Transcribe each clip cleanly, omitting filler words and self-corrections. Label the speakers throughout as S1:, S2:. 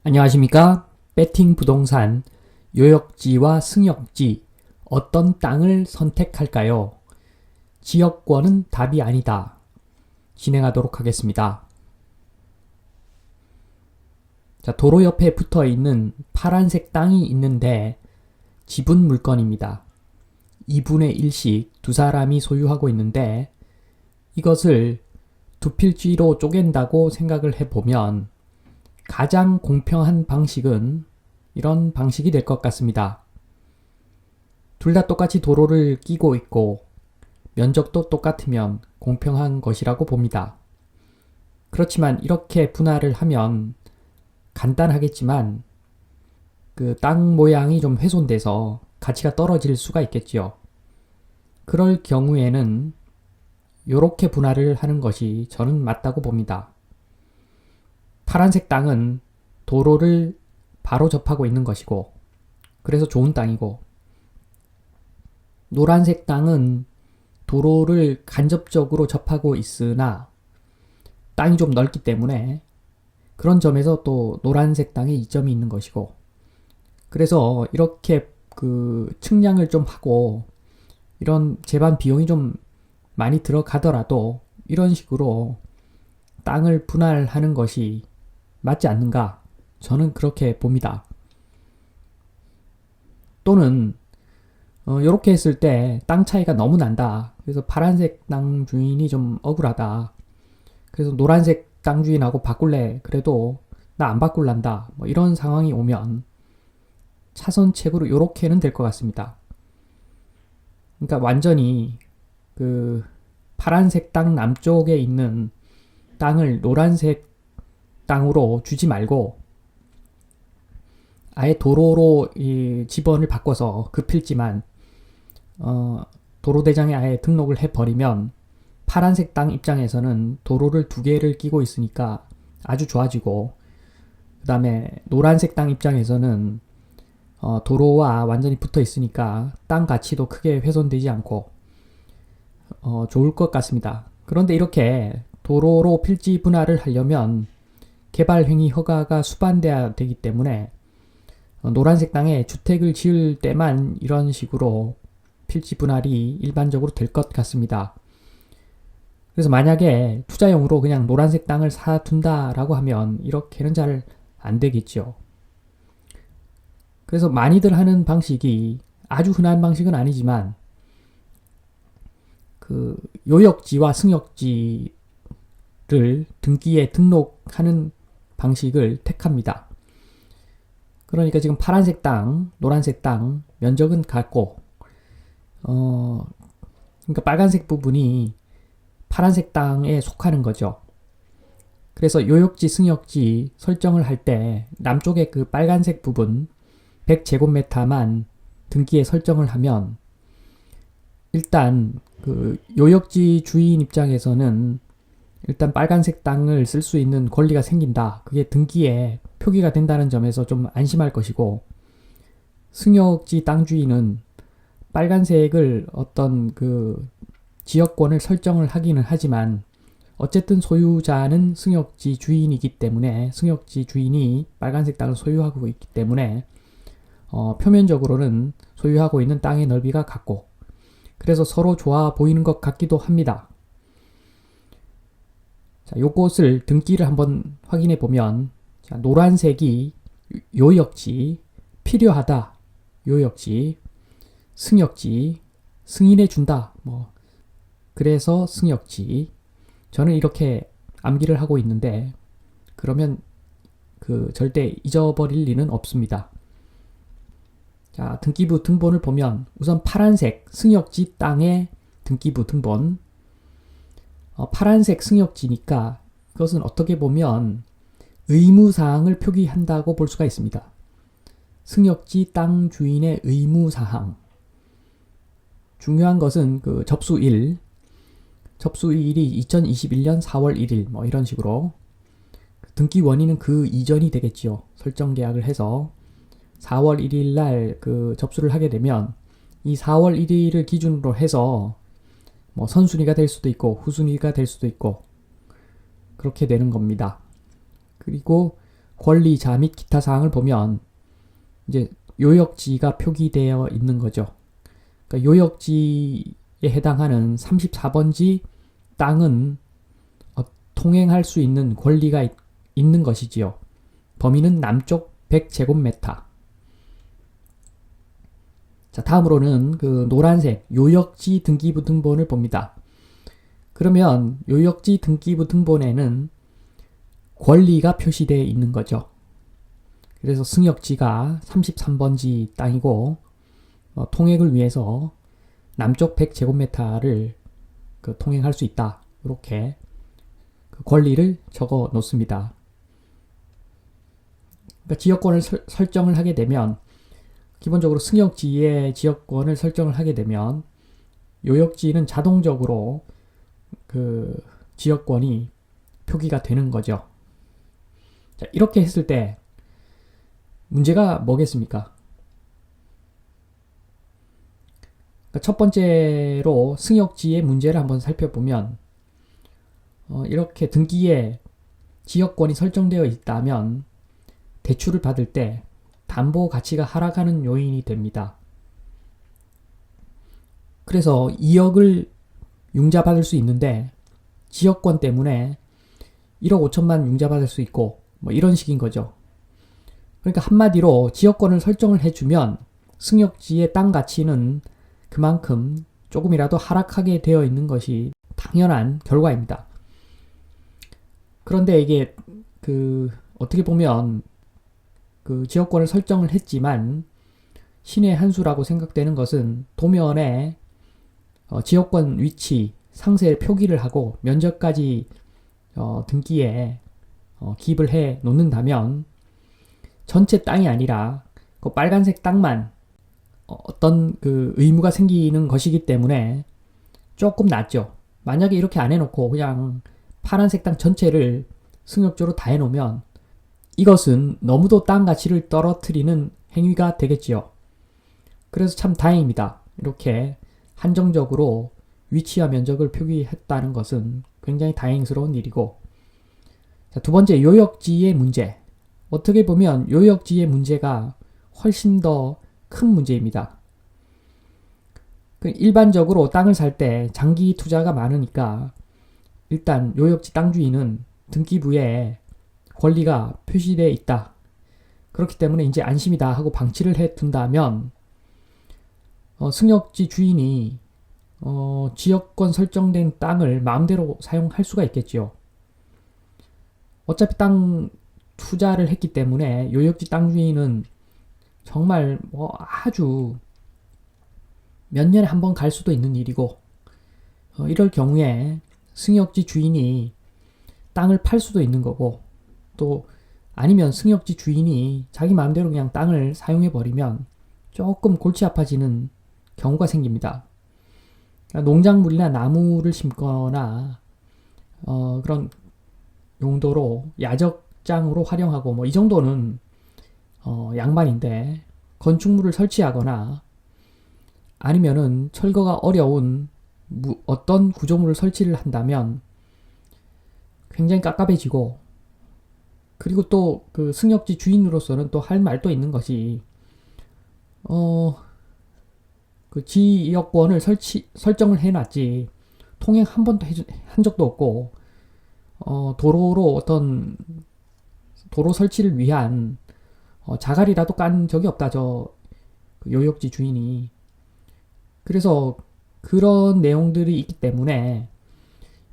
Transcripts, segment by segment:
S1: 안녕하십니까? 배팅 부동산 요역지와 승역지 어떤 땅을 선택할까요? 지역권은 답이 아니다. 진행하도록 하겠습니다. 자, 도로 옆에 붙어 있는 파란색 땅이 있는데 지분 물건입니다. 2분의 1씩 두 사람이 소유하고 있는데 이것을 두 필지로 쪼갠다고 생각을 해보면 가장 공평한 방식은 이런 방식이 될 것 같습니다. 둘 다 똑같이 도로를 끼고 있고 면적도 똑같으면 공평한 것이라고 봅니다. 그렇지만 이렇게 분할을 하면 간단하겠지만 그 땅 모양이 좀 훼손돼서 가치가 떨어질 수가 있겠지요. 그럴 경우에는 이렇게 분할을 하는 것이 저는 맞다고 봅니다. 파란색 땅은 도로를 바로 접하고 있는 것이고 그래서 좋은 땅이고, 노란색 땅은 도로를 간접적으로 접하고 있으나 땅이 좀 넓기 때문에 그런 점에서 또 노란색 땅에 이점이 있는 것이고, 그래서 이렇게 그 측량을 좀 하고 이런 제반 비용이 좀 많이 들어가더라도 이런 식으로 땅을 분할하는 것이 맞지 않는가? 저는 그렇게 봅니다. 또는 이렇게 했을 때 땅 차이가 너무 난다. 그래서 파란색 땅 주인이 좀 억울하다. 그래서 노란색 땅 주인하고 바꿀래. 그래도 나 안 바꿀란다. 뭐 이런 상황이 오면 차선책으로 이렇게는 될 것 같습니다. 그러니까 완전히 그 파란색 땅 남쪽에 있는 땅을 노란색 땅으로 주지 말고 아예 도로로 이 지번을 바꿔서 그 필지만 도로대장에 아예 등록을 해버리면 파란색 땅 입장에서는 도로를 두 개를 끼고 있으니까 아주 좋아지고, 그 다음에 노란색 땅 입장에서는 도로와 완전히 붙어 있으니까 땅 가치도 크게 훼손되지 않고 좋을 것 같습니다. 그런데 이렇게 도로로 필지 분할을 하려면 개발행위 허가가 수반돼야 되기 때문에 노란색 땅에 주택을 지을 때만 이런 식으로 필지 분할이 일반적으로 될 것 같습니다. 그래서 만약에 투자용으로 그냥 노란색 땅을 사둔다라고 하면 이렇게는 잘 안 되겠죠. 그래서 많이들 하는 방식이 아주 흔한 방식은 아니지만 그 요역지와 승역지를 등기에 등록하는 방식을 택합니다. 그러니까 지금 파란색 땅, 노란색 땅 면적은 같고 그러니까 빨간색 부분이 파란색 땅에 속하는 거죠. 그래서 요역지, 승역지 설정을 할 때 남쪽에 그 빨간색 부분 100제곱미터만 등기에 설정을 하면 일단 그 요역지 주인 입장에서는 일단 빨간색 땅을 쓸 수 있는 권리가 생긴다. 그게 등기에 표기가 된다는 점에서 좀 안심할 것이고, 승역지 땅 주인은 빨간색을 어떤 그 지역권을 설정을 하기는 하지만 어쨌든 소유자는 승역지 주인이기 때문에, 승역지 주인이 빨간색 땅을 소유하고 있기 때문에 표면적으로는 소유하고 있는 땅의 넓이가 같고, 그래서 서로 좋아 보이는 것 같기도 합니다. 자, 요것을 등기를 한번 확인해 보면, 자, 노란색이 요역지, 필요하다, 요역지, 승역지, 승인해 준다, 뭐 그래서 승역지. 저는 이렇게 암기를 하고 있는데 그러면 그 절대 잊어버릴 리는 없습니다. 자, 등기부 등본을 보면 우선 파란색 승역지 땅의 등기부 등본, 파란색 승역지니까 이것은 어떻게 보면 의무사항을 표기한다고 볼 수가 있습니다. 승역지 땅 주인의 의무사항. 중요한 것은 그 접수일이 2021년 4월 1일 뭐 이런 식으로, 등기 원인은 그 이전이 되겠지요. 설정 계약을 해서 4월 1일 날 그 접수를 하게 되면 이 4월 1일을 기준으로 해서 뭐 선순위가 될 수도 있고 후순위가 될 수도 있고 그렇게 되는 겁니다. 그리고 권리자 및 기타 사항을 보면 이제 요역지가 표기되어 있는 거죠. 그러니까 요역지에 해당하는 34번지 땅은 통행할 수 있는 권리가 있는 것이지요. 범위는 남쪽 100제곱미터. 자, 다음으로는 그 노란색 요역지 등기부 등본을 봅니다. 그러면 요역지 등기부 등본에는 권리가 표시되어 있는 거죠. 그래서 승역지가 33번지 땅이고 통행을 위해서 남쪽 100제곱미터를 통행할 수 있다. 이렇게 그 권리를 적어 놓습니다. 그러니까 지역권을 설정을 하게 되면 기본적으로 승역지의 지역권을 설정을 하게 되면 요역지는 자동적으로 그 지역권이 표기가 되는 거죠. 자, 이렇게 했을 때 문제가 뭐겠습니까? 그러니까 첫 번째로 승역지의 문제를 한번 살펴보면 이렇게 등기에 지역권이 설정되어 있다면 대출을 받을 때 담보 가치가 하락하는 요인이 됩니다. 그래서 2억을 융자받을 수 있는데 지역권 때문에 1억 5천만 융자받을 수 있고 뭐 이런 식인 거죠. 그러니까 한마디로 지역권을 설정을 해주면 승역지의 땅 가치는 그만큼 조금이라도 하락하게 되어 있는 것이 당연한 결과입니다. 그런데 이게 어떻게 보면 지역권을 설정을 했지만 신의 한 수라고 생각되는 것은 도면에 지역권 위치, 상세 표기를 하고 면적까지 등기에 기입을 해 놓는다면 전체 땅이 아니라 그 빨간색 땅만 어떤 의무가 생기는 것이기 때문에 조금 낫죠. 만약에 이렇게 안 해놓고 그냥 파란색 땅 전체를 승역조로 다 해놓으면 이것은 너무도 땅 가치를 떨어뜨리는 행위가 되겠지요. 그래서 참 다행입니다. 이렇게 한정적으로 위치와 면적을 표기했다는 것은 굉장히 다행스러운 일이고, 자, 두 번째 요역지의 문제. 어떻게 보면 요역지의 문제가 훨씬 더 큰 문제입니다. 일반적으로 땅을 살 때 장기 투자가 많으니까 일단 요역지 땅 주인은 등기부에 권리가 표시되어 있다. 그렇기 때문에 이제 안심이다 하고 방치를 해 둔다면 승역지 주인이 지역권 설정된 땅을 마음대로 사용할 수가 있겠죠. 어차피 땅 투자를 했기 때문에 요역지 땅 주인은 정말 아주 몇 년에 한 번 갈 수도 있는 일이고 이럴 경우에 승역지 주인이 땅을 팔 수도 있는 거고 또 아니면 승역지 주인이 자기 마음대로 그냥 땅을 사용해 버리면 조금 골치 아파지는 경우가 생깁니다. 그러니까 농작물이나 나무를 심거나 그런 용도로 야적장으로 활용하고 뭐 이 정도는 양반인데 건축물을 설치하거나 아니면은 철거가 어려운 어떤 구조물을 설치를 한다면 굉장히 깝깝해지고, 그리고 또 그 승역지 주인으로서는 또 할 말도 있는 것이 그 지역권을 설정을 해놨지 통행 한 번도 한 적도 없고 도로로 어떤 도로 설치를 위한 자갈이라도 깐 적이 없다, 저 요역지 주인이. 그래서 그런 내용들이 있기 때문에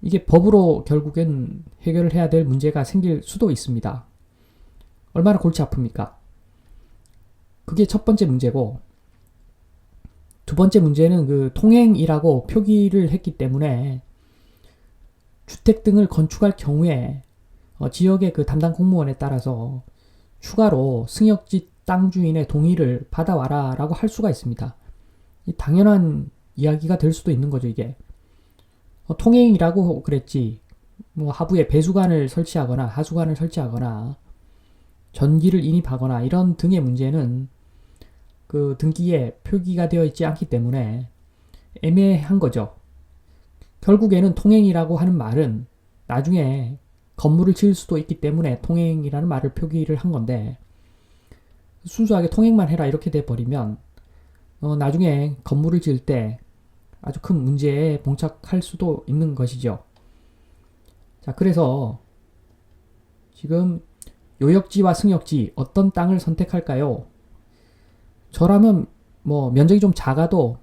S1: 이게 법으로 결국엔 해결을 해야 될 문제가 생길 수도 있습니다. 얼마나 골치 아픕니까? 그게 첫 번째 문제고, 두 번째 문제는 그 통행이라고 표기를 했기 때문에 주택 등을 건축할 경우에 지역의 그 담당 공무원에 따라서 추가로 승역지 땅 주인의 동의를 받아와라 라고 할 수가 있습니다. 당연한 이야기가 될 수도 있는 거죠, 이게. 통행이라고 그랬지 뭐 하부에 배수관을 설치하거나 하수관을 설치하거나 전기를 인입하거나 이런 등의 문제는 그 등기에 표기가 되어 있지 않기 때문에 애매한 거죠. 결국에는 통행이라고 하는 말은 나중에 건물을 지을 수도 있기 때문에 통행이라는 말을 표기를 한 건데, 순수하게 통행만 해라 이렇게 돼 버리면 나중에 건물을 지을 때 아주 큰 문제에 봉착할 수도 있는 것이죠. 자, 그래서 지금 요역지와 승역지 어떤 땅을 선택할까요? 저라면 뭐 면적이 좀 작아도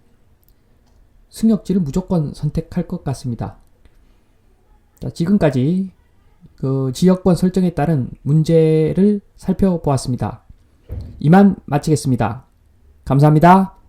S1: 승역지를 무조건 선택할 것 같습니다. 자, 지금까지 그 지역권 설정에 따른 문제를 살펴보았습니다. 이만 마치겠습니다. 감사합니다.